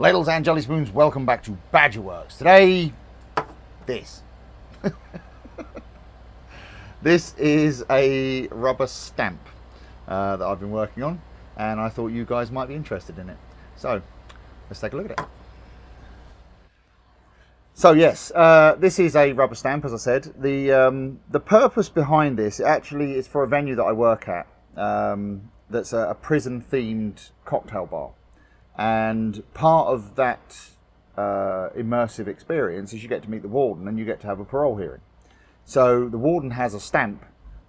Ladles and jelly spoons, welcome back to Badgerworks. Today, this. This is a rubber stamp that I've been working on, and I thought you guys might be interested in it. So, let's take a look at it. So yes, this is a rubber stamp, as I said. The purpose behind this actually is for a venue that I work at that's a prison-themed cocktail bar. And part of that immersive experience is you get to meet the warden and you get to have a parole hearing. So the warden has a stamp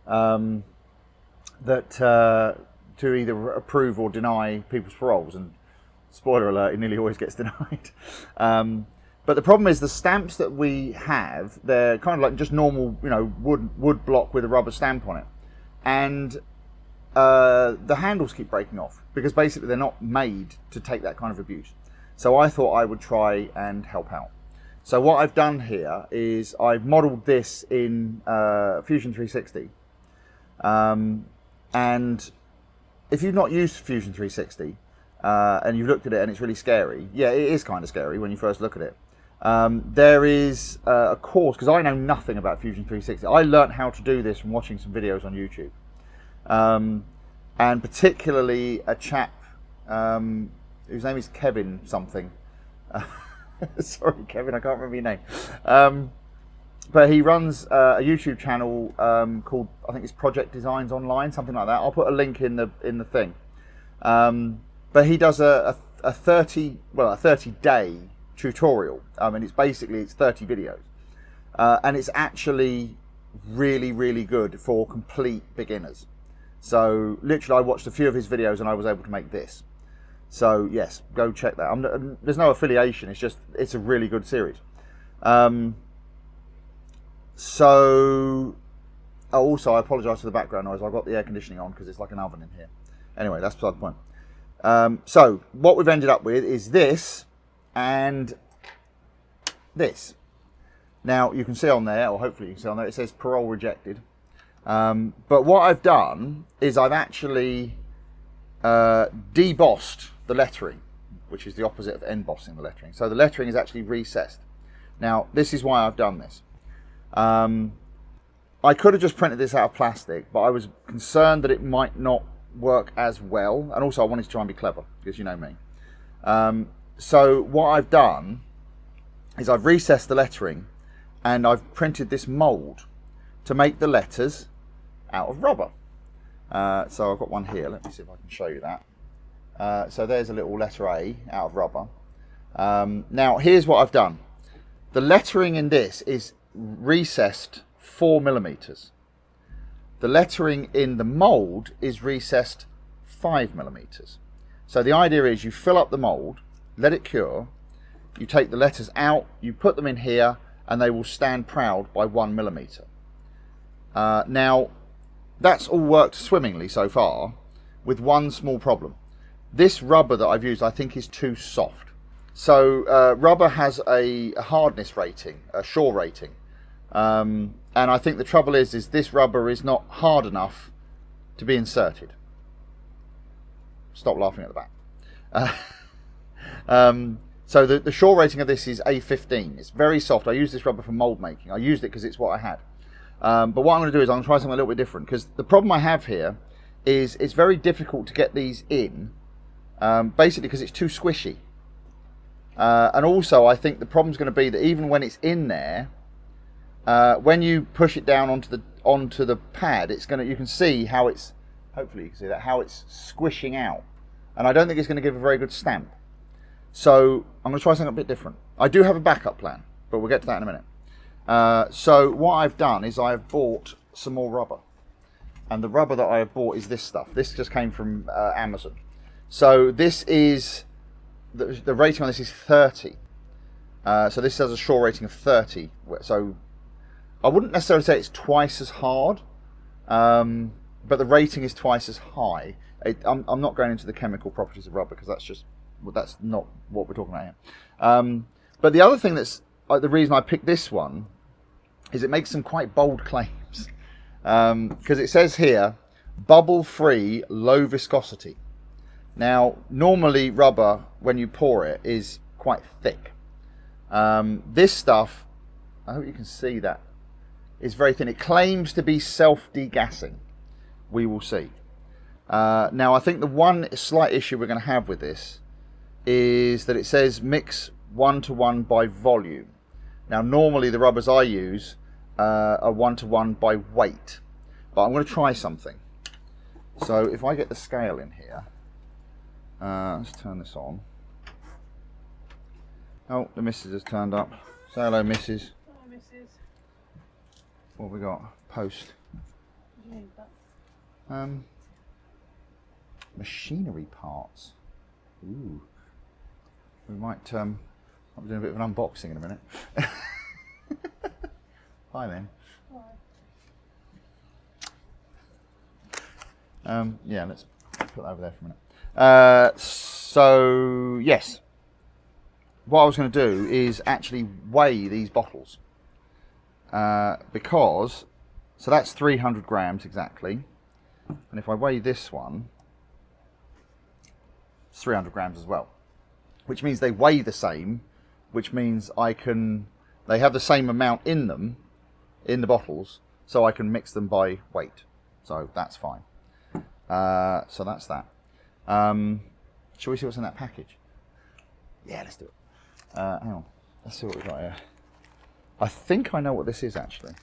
that to either approve or deny people's paroles. And spoiler alert, he nearly always gets denied. But the problem is the stamps that we have, they're kind of like just normal, wood block with a rubber stamp on it. And the handles keep breaking off because basically they're not made to take that kind of abuse. So I thought I would try and help out. So what I've done here is I've modeled this in Fusion 360. And if you've not used Fusion 360 and you've looked at it and it's really scary, yeah, it is kind of scary when you first look at it. There is a course, because I know nothing about Fusion 360. I learnt how to do this from watching some videos on YouTube. And particularly a chap whose name is Kevin something. Sorry, Kevin, I can't remember your name. But he runs a YouTube channel called, I think it's Project Designs Online, something like that. I'll put a link in the thing. But he does a 30-day tutorial. I mean, it's 30 videos, and it's actually really good for complete beginners. So literally I watched a few of his videos and I was able to make this. So yes, go check that. There's no affiliation, it's a really good series. Also I apologise for the background noise. I've got the air conditioning on because it's like an oven in here. Anyway, that's beside the point. So what we've ended up with is this and this. Now you can see on there, or hopefully you can see on there, it says parole rejected. But what I've done is I've actually debossed the lettering, which is the opposite of embossing the lettering. So the lettering is actually recessed. Now this is why I've done this. I could have just printed this out of plastic, but I was concerned that it might not work as well, and also I wanted to try and be clever, because you know me. So what I've done is I've recessed the lettering and I've printed this mould to make the letters out of rubber. So I've got one here. Let me see if I can show you that. So there's a little letter A out of rubber. Now here's what I've done. The lettering in this is recessed 4mm. The lettering in the mould is recessed 5mm. So the idea is you fill up the mould, let it cure, you take the letters out, you put them in here, and they will stand proud by 1mm. Now, that's all worked swimmingly so far, with one small problem. This rubber that I've used, I think, is too soft. So rubber has a hardness rating, a shore rating, and I think the trouble is this rubber is not hard enough to be inserted. Stop laughing at the back. So the shore rating of this is A15. It's very soft. I use this rubber for mould making. I used it because it's what I had. But what I'm going to do is I'm going to try something a little bit different, because the problem I have here is it's very difficult to get these in, basically because it's too squishy. And also I think the problem's going to be that even when it's in there, when you push it down onto the pad, you can see how it's, hopefully you can see that, how it's squishing out. And I don't think it's going to give a very good stamp. So I'm going to try something a bit different. I do have a backup plan, but we'll get to that in a minute. So what I've done is I've bought some more rubber. And the rubber that I have bought is this stuff. This just came from Amazon. So this is, the rating on this is 30. So this has a shore rating of 30. So I wouldn't necessarily say it's twice as hard, but the rating is twice as high. I'm not going into the chemical properties of rubber because that's not what we're talking about here. But the other thing that's the reason I picked this one is it makes some quite bold claims, because it says here, bubble-free, low viscosity. Now, normally rubber, when you pour it, is quite thick. This stuff, I hope you can see that, is very thin. It claims to be self-degassing. We will see. Now, I think the one slight issue we're going to have with this is that it says mix 1-to-1 by volume. Now, normally the rubbers I use are 1-to-1 by weight, but I'm going to try something. So if I get the scale in here, let's turn this on. Oh, the missus has turned up. Say hello, missus. Hello, missus. What have we got? Post. Machinery parts. Ooh. We might, I'll be doing a bit of an unboxing in a minute. Hi then. Hi. Yeah, let's put that over there for a minute. So, yes. What I was going to do is actually weigh these bottles. Because, so that's 300 grams exactly. And if I weigh this one, it's 300 grams as well. Which means they weigh the same, which means they have the same amount in them, in the bottles, so I can mix them by weight. So that's fine. So that's that. Shall we see what's in that package? Yeah, let's do it. Hang on, let's see what we've got here. I think I know what this is actually.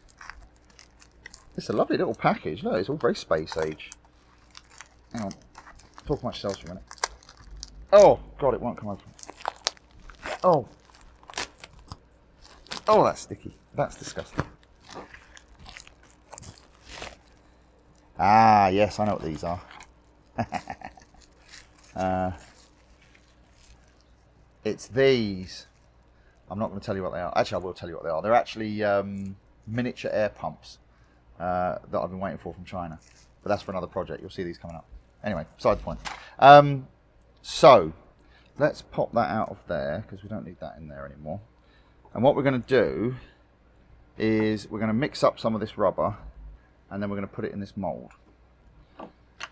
It's a lovely little package. Look, it's all very space age. Hang on, talk amongst yourselves for a minute. Oh, God, it won't come open. Oh. Oh, that's sticky. That's disgusting. Ah, yes, I know what these are. It's these. I'm not going to tell you what they are. Actually, I will tell you what they are. They're actually miniature air pumps that I've been waiting for from China. But that's for another project. You'll see these coming up. Anyway, side the point. So, let's pop that out of there because we don't need that in there anymore. And what we're going to do is we're going to mix up some of this rubber and then we're going to put it in this mold.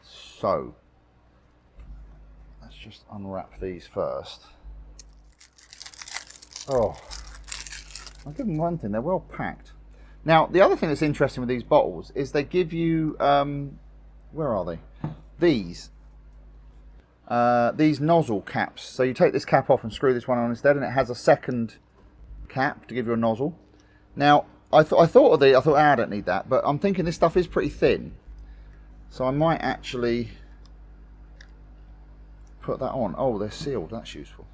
So, let's just unwrap these first. Oh, I'll give them one thing, they're well packed. Now, the other thing that's interesting with these bottles is they give you, where are they? These nozzle caps. So you take this cap off and screw this one on instead, and it has a second cap to give you a nozzle. Now, I thought, I don't need that, but I'm thinking this stuff is pretty thin. So I might actually put that on. Oh, they're sealed, that's useful.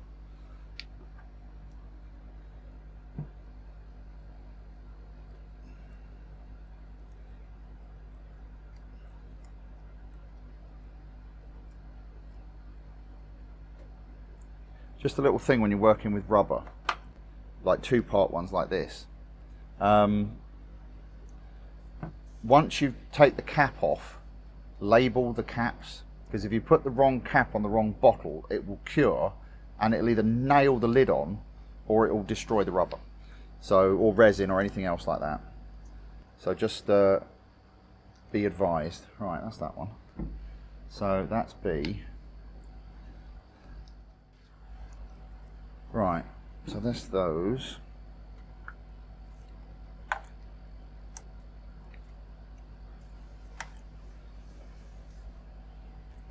Just a little thing when you're working with rubber, like two-part ones like this. Once you take the cap off, label the caps, because if you put the wrong cap on the wrong bottle, it will cure, and it'll either nail the lid on, or it will destroy the rubber, so, or resin or anything else like that. So just be advised. Right, that's that one. So that's B. Right, so that's those.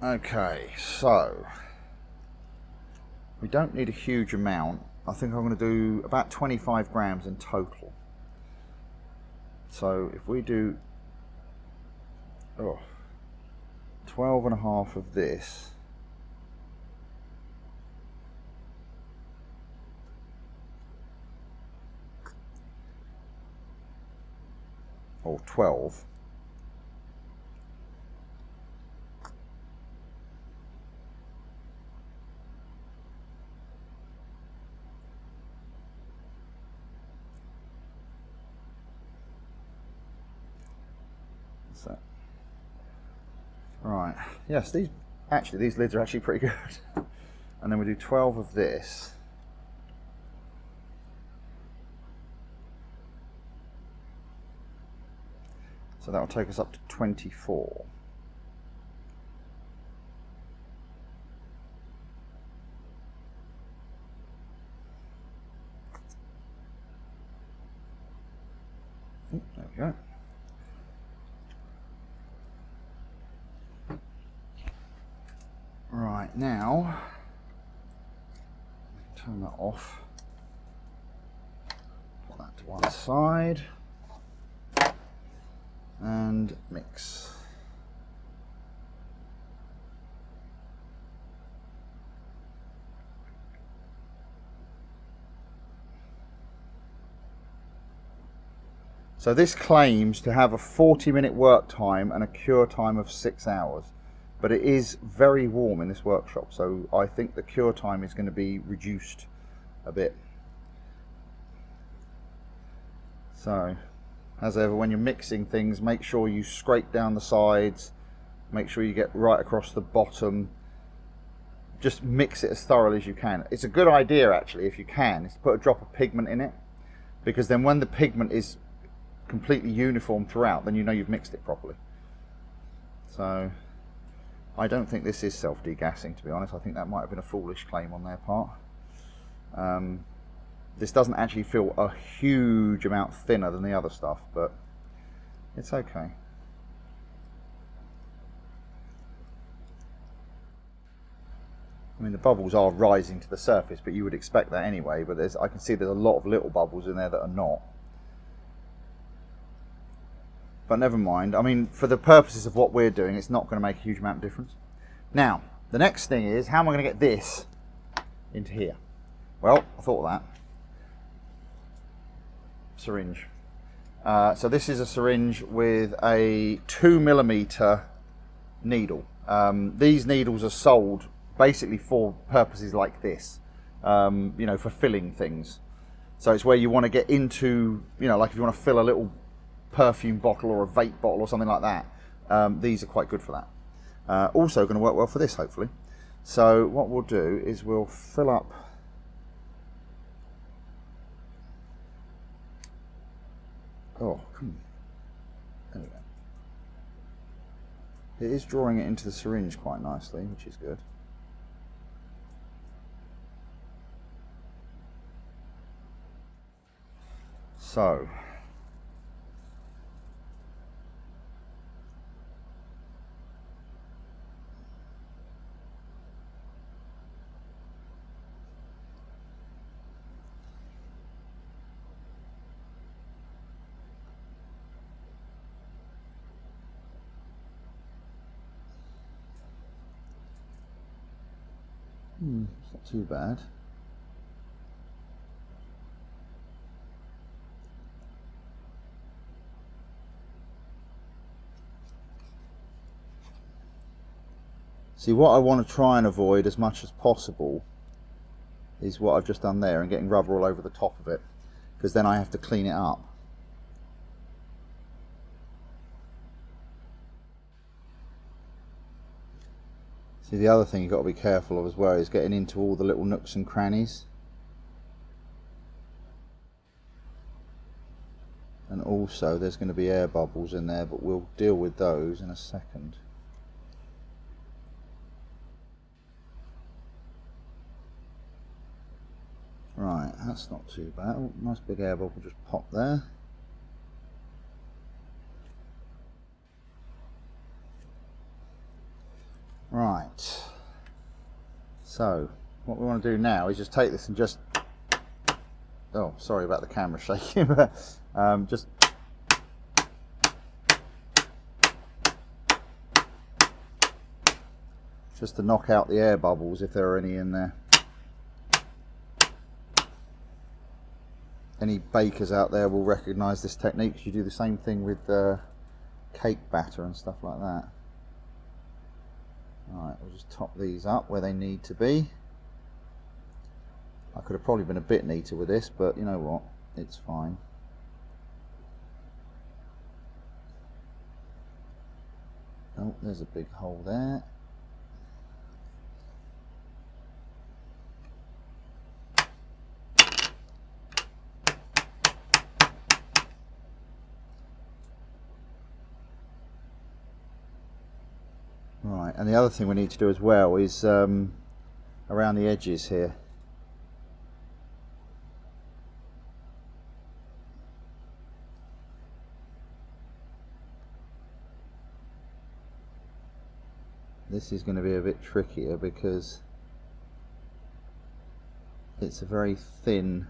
Okay, so we don't need a huge amount. I think I'm going to do about 25 grams in total. So if we do 12 and a half of this, or 12. What's that? Right. Yes, these lids are actually pretty good. And then we do 12 of this. So that will take us up to 24. we go. Right, now turn that off. Put that to one side and mix. So this claims to have a 40-minute work time and a cure time of 6 hours, but it is very warm in this workshop, so I think the cure time is going to be reduced a bit. So, as ever, when you're mixing things, make sure you scrape down the sides, make sure you get right across the bottom. Just mix it as thoroughly as you can. It's a good idea, actually, if you can, is to put a drop of pigment in it, because then when the pigment is completely uniform throughout, then you know you've mixed it properly. So I don't think this is self-degassing, to be honest. I think that might have been a foolish claim on their part. This doesn't actually feel a huge amount thinner than the other stuff, but it's okay. I mean, the bubbles are rising to the surface, but you would expect that anyway, but I can see there's a lot of little bubbles in there that are not. But never mind. I mean, for the purposes of what we're doing, it's not going to make a huge amount of difference. Now, the next thing is, how am I going to get this into here? Well, I thought of that. Syringe. So this is a syringe with a 2mm needle. These needles are sold basically for purposes like this, you know, for filling things. So it's where you want to get into, you know, like if you want to fill a little perfume bottle or a vape bottle or something like that. These are quite good for that. Also going to work well for this, hopefully. So what we'll do is we'll fill up come on. There we go. It is drawing it into the syringe quite nicely, which is good. So it's not too bad. See, what I want to try and avoid as much as possible is what I've just done there and getting rubber all over the top of it, because then I have to clean it up. See, the other thing you've got to be careful of as well is getting into all the little nooks and crannies. And also there's going to be air bubbles in there, but we'll deal with those in a second. Right, that's not too bad. Oh, nice big air bubble just popped there. Right, so what we want to do now is just take this and just, oh, sorry about the camera shaking, but just to knock out the air bubbles if there are any in there. Any bakers out there will recognise this technique, because you do the same thing with cake batter and stuff like that. Alright, we'll just top these up where they need to be. I could have probably been a bit neater with this, but you know what, it's fine. Oh, there's a big hole there. Right, and the other thing we need to do as well is around the edges here. this is going to be a bit trickier because it's a very thin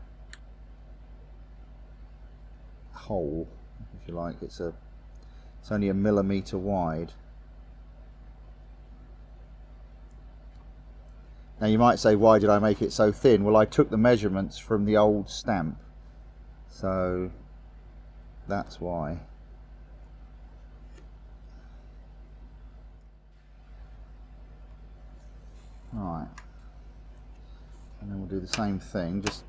hole, if you like. It's only a millimetre wide. Now you might say, why did I make it so thin? Well, I took the measurements from the old stamp, so that's why. Right, and then we'll do the same thing, just,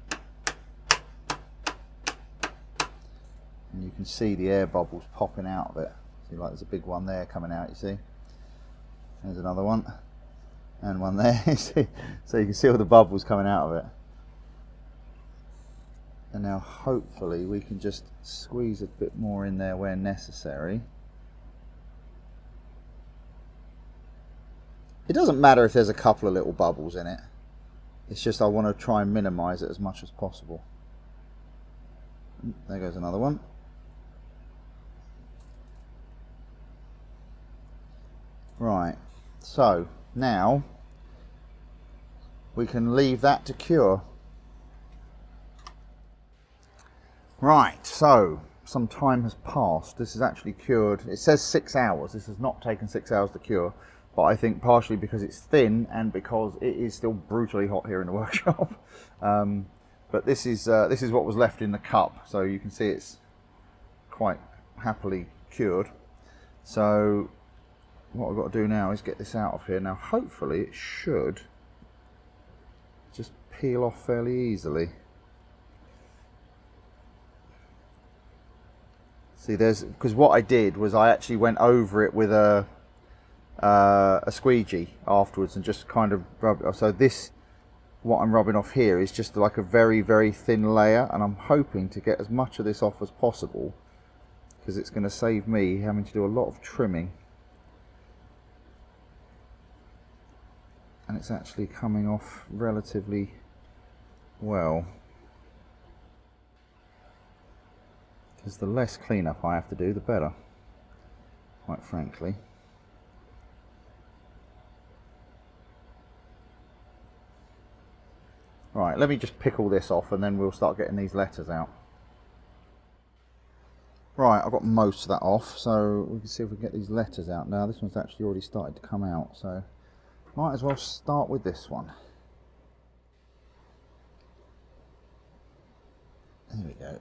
and you can see the air bubbles popping out of it. See, like there's a big one there coming out, you see? There's another one, and one there, you see? So you can see all the bubbles coming out of it. And now hopefully we can just squeeze a bit more in there where necessary. It doesn't matter if there's a couple of little bubbles in it. It's just I want to try and minimize it as much as possible. There goes another one. Right, so now we can leave that to cure. Right, so some time has passed. This is actually cured. It says 6 hours. This has not taken 6 hours to cure. But I think partially because it's thin and because it is still brutally hot here in the workshop. But this is what was left in the cup, so you can see it's quite happily cured. So what I've got to do now is get this out of here. Now hopefully it should just peel off fairly easily. See, because what I did was I actually went over it with a squeegee afterwards and just kind of rubbed it off. So this, what I'm rubbing off here, is just like a very, very thin layer, and I'm hoping to get as much of this off as possible because it's going to save me having to do a lot of trimming. And it's actually coming off relatively well, because the less cleanup I have to do, the better, quite frankly. Right, let me just pick all this off and then we'll start getting these letters out. Right, I've got most of that off, so we can see if we can get these letters out now. This one's actually already started to come out, so might as well start with this one. There we go.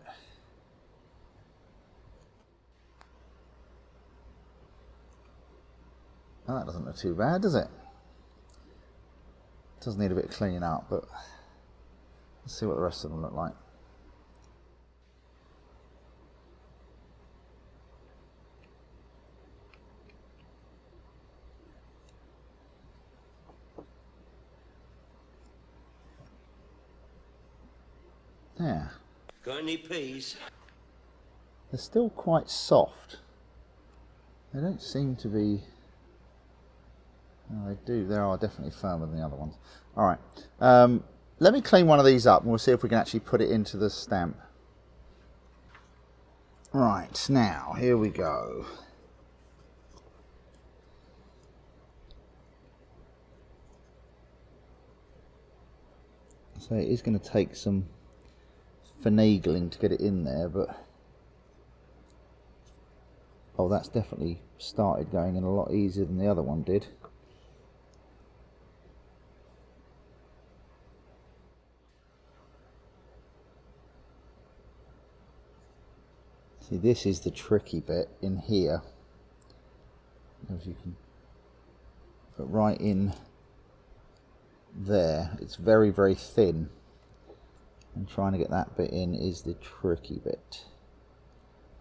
Oh, that doesn't look too bad, does it? Does need a bit of cleaning up, but let's see what the rest of them look like. Yeah. Got any peas? They're still quite soft. They don't seem to be... Oh, they do. They are definitely firmer than the other ones. Alright. Let me clean one of these up and we'll see if we can actually put it into the stamp. Right, now, here we go. So it is going to take some finagling to get it in there, but... Oh, that's definitely started going in a lot easier than the other one did. See, this is the tricky bit in here. As you can put right in there, it's very, very thin. And trying to get that bit in is the tricky bit.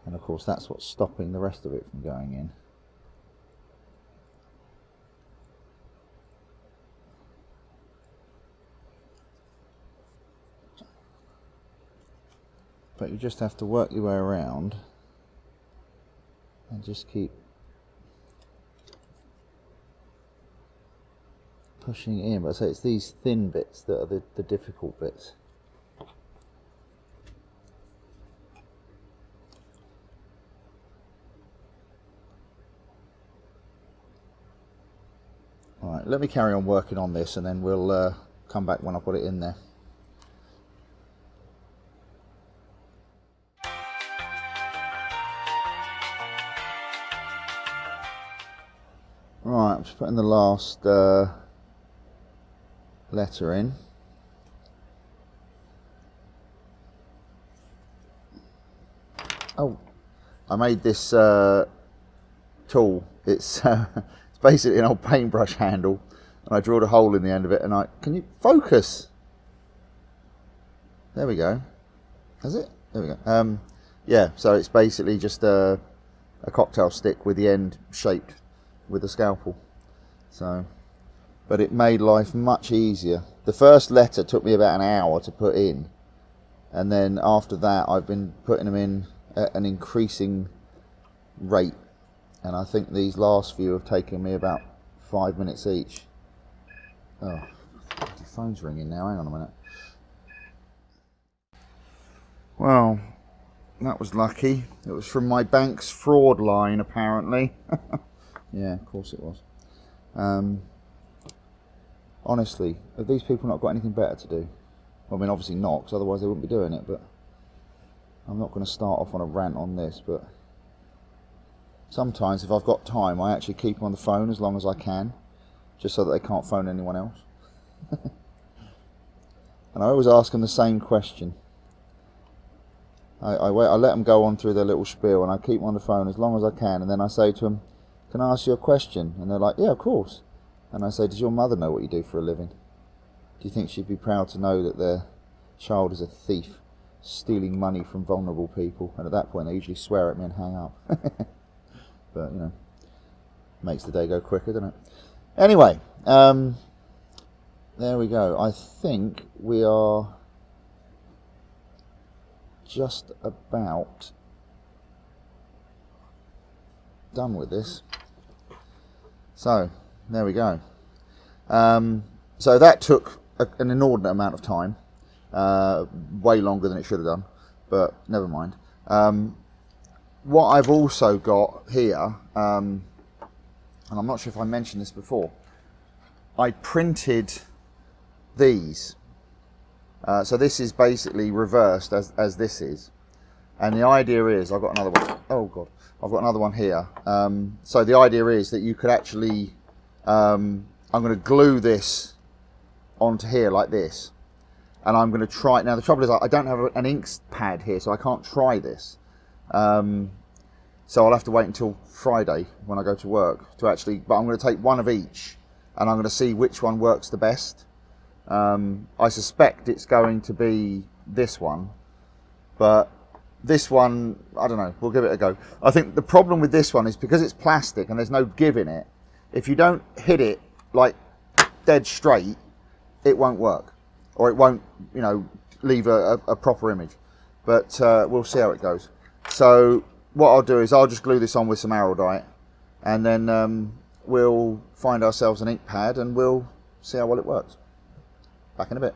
And of course that's what's stopping the rest of it from going in. But you just have to work your way around and just keep pushing it in. But I say it's these thin bits that are the difficult bits. Right, let me carry on working on this and then we'll come back when I've got it in there. Right, I'm just putting the last letter in. Oh, I made this tool. It's basically an old paintbrush handle, and I drilled a hole in the end of it. And can you focus? There we go. Has it? There we go. Yeah. So it's basically just a cocktail stick with the end shaped with a scalpel. So, but it made life much easier. The first letter took me about an hour to put in, and then after that, I've been putting them in at an increasing rate. And I think these last few have taken me about 5 minutes each. Oh, the phone's ringing now. Hang on a minute. Well, that was lucky. It was from my bank's fraud line, apparently. Yeah, of course it was. Honestly, have these people not got anything better to do? Well, I mean, obviously not, because otherwise they wouldn't be doing it, but I'm not going to start off on a rant on this, but sometimes if I've got time, I actually keep them on the phone as long as I can, just so that they can't phone anyone else. And I always ask them the same question. I let them go on through their little spiel, and I keep them on the phone as long as I can, and then I say to them, "Can I ask you a question?" And they're like, "Yeah, of course." And I say, "Does your mother know what you do for a living? Do you think she'd be proud to know that their child is a thief, stealing money from vulnerable people?" And at that point, they usually swear at me and hang up. But, you know, makes the day go quicker, doesn't it? Anyway, there we go. I think we are just about done with this. So, there we go. So that took an inordinate amount of time, way longer than it should have done, but never mind. What I've also got here, and I'm not sure if I mentioned this before, I printed these. So this is basically reversed as this is. And the idea is, I've got another one. Oh God, I've got another one here. So the idea is that you could actually, I'm going to glue this onto here like this. And I'm going to try, now the trouble is I don't have an ink pad here, so I can't try this. So I'll have to wait until Friday when I go to work to actually, but I'm going to take one of each and I'm going to see which one works the best. I suspect it's going to be this one, but this one, I don't know, we'll give it a go. I think the problem with this one is because it's plastic and there's no give in it, if you don't hit it like dead straight, it won't work, or it won't, you know, leave a proper image. But we'll see how it goes. So what I'll do is I'll just glue this on with some Araldite, and then we'll find ourselves an ink pad and we'll see how well it works. Back in a bit.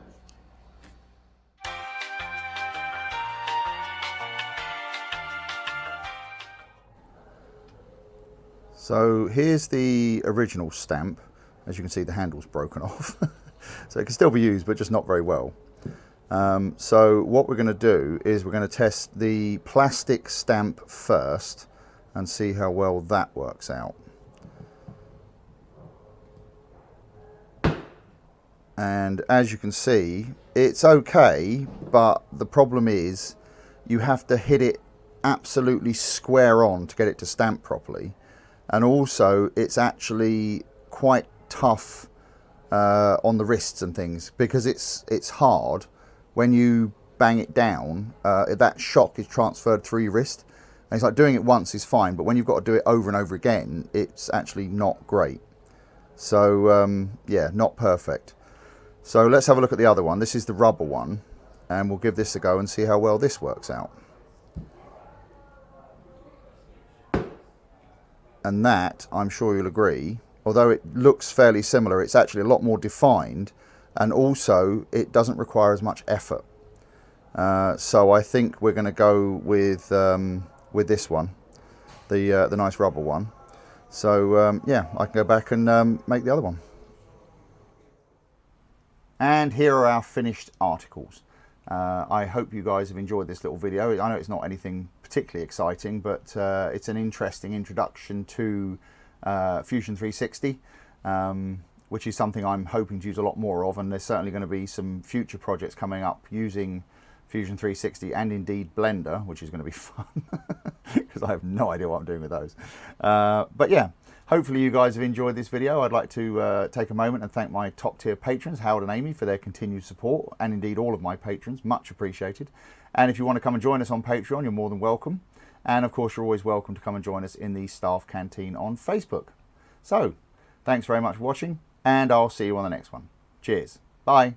So here's the original stamp. As you can see, the handle's broken off. So it can still be used, but just not very well. So what we're going to do is we're going to test the plastic stamp first and see how well that works out. And as you can see, it's okay, but the problem is you have to hit it absolutely square on to get it to stamp properly. And also it's actually quite tough on the wrists and things, because it's hard. When you bang it down, that shock is transferred through your wrist. And it's like doing it once is fine, but when you've got to do it over and over again, it's actually not great. So yeah, not perfect. So let's have a look at the other one. This is the rubber one, and we'll give this a go and see how well this works out. And that, I'm sure you'll agree, although it looks fairly similar, it's actually a lot more defined, and also it doesn't require as much effort. So I think we're going to go with this one, the nice rubber one. So yeah, I can go back and make the other one. And here are our finished articles. I hope you guys have enjoyed this little video. I know it's not anything particularly exciting, but it's an interesting introduction to Fusion 360, which is something I'm hoping to use a lot more of, and there's certainly going to be some future projects coming up using Fusion 360 and indeed Blender, which is going to be fun because I have no idea what I'm doing with those. But yeah, hopefully you guys have enjoyed this video. I'd like to take a moment and thank my top tier patrons, Howard and Amy, for their continued support, and indeed all of my patrons, much appreciated. And if you want to come and join us on Patreon, you're more than welcome. And of course, you're always welcome to come and join us in the Staff Canteen on Facebook. So, thanks very much for watching, and I'll see you on the next one. Cheers. Bye.